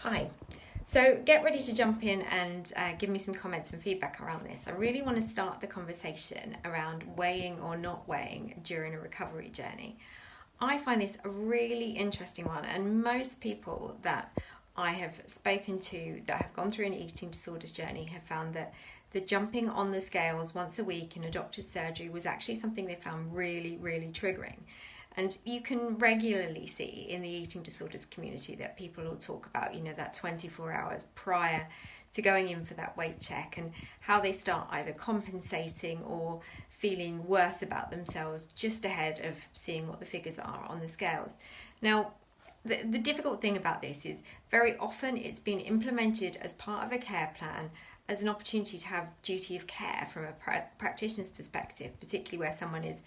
Hi. So get ready to jump in and give me some comments and feedback around this. I really want to start the conversation around weighing or not weighing during a recovery journey. I find this a really interesting one, and most people that I have spoken to that have gone through an eating disorders journey have found that the jumping on the scales once a week in a doctor's surgery was actually something they found really, really triggering. And you can regularly see in the eating disorders community that people will talk about, that 24 hours prior to going in for that weight check and how they start either compensating or feeling worse about themselves just ahead of seeing what the figures are on the scales. Now, the difficult thing about this is very often it's been implemented as part of a care plan as an opportunity to have duty of care from a practitioner's perspective, particularly where someone is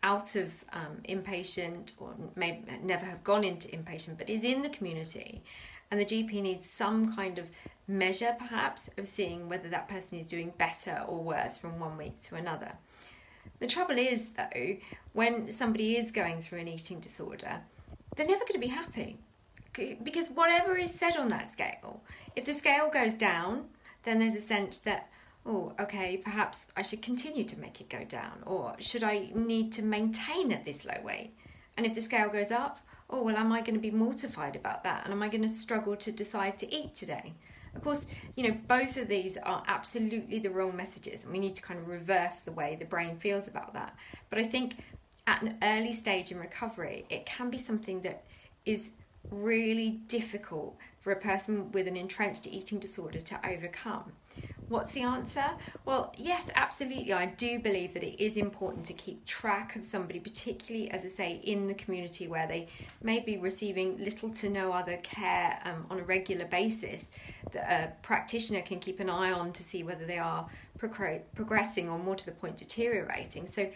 out of inpatient or may never have gone into inpatient but is in the community, and the GP needs some kind of measure perhaps of seeing whether that person is doing better or worse from one week to another. The trouble is though, when somebody is going through an eating disorder, they're never going to be happy, because whatever is said on that scale, if the scale goes down, then there's a sense that, oh, okay, perhaps I should continue to make it go down, or should I need to maintain at this low weight? And if the scale goes up, oh, well, am I going to be mortified about that? And am I going to struggle to decide to eat today? Of course, both of these are absolutely the wrong messages, and we need to kind of reverse the way the brain feels about that. But I think at an early stage in recovery, it can be something that is really difficult for a person with an entrenched eating disorder to overcome. What's the answer? Well, yes, absolutely. I do believe that it is important to keep track of somebody, particularly, as I say, in the community where they may be receiving little to no other care on a regular basis, that a practitioner can keep an eye on to see whether they are progressing or, more to the point, deteriorating. So,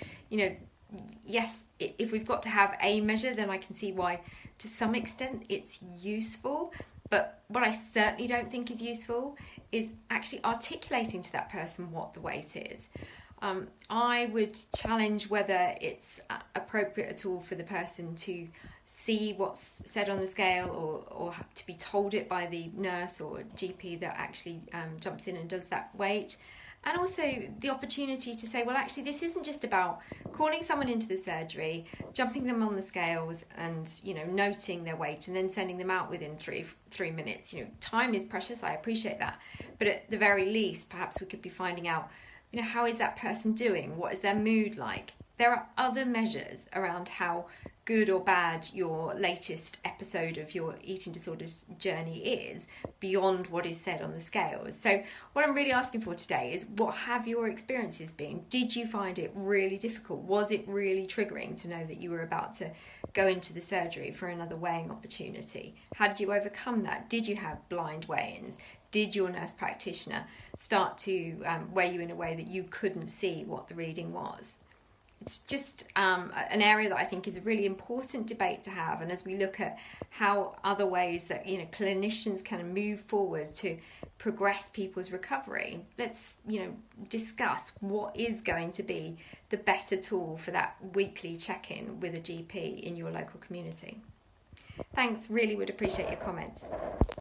yes, if we've got to have a measure, then I can see why to some extent it's useful. But what I certainly don't think is useful is actually articulating to that person what the weight is. I would challenge whether it's appropriate at all for the person to see what's said on the scale or to be told it by the nurse or GP that actually jumps in and does that weight. And also the opportunity to say, well, actually, this isn't just about calling someone into the surgery, jumping them on the scales and, noting their weight and then sending them out within three minutes. Time is precious. I appreciate that. But at the very least, perhaps we could be finding out, how is that person doing? What is their mood like? There are other measures around how good or bad your latest episode of your eating disorders journey is beyond what is said on the scales. So what I'm really asking for today is, what have your experiences been? Did you find it really difficult? Was it really triggering to know that you were about to go into the surgery for another weighing opportunity? How did you overcome that? Did you have blind weigh-ins? Did your nurse practitioner start to weigh you in a way that you couldn't see what the reading was? It's just an area that I think is a really important debate to have. And as we look at how other ways that clinicians can move forward to progress people's recovery, let's discuss what is going to be the better tool for that weekly check-in with a GP in your local community. Thanks, really would appreciate your comments.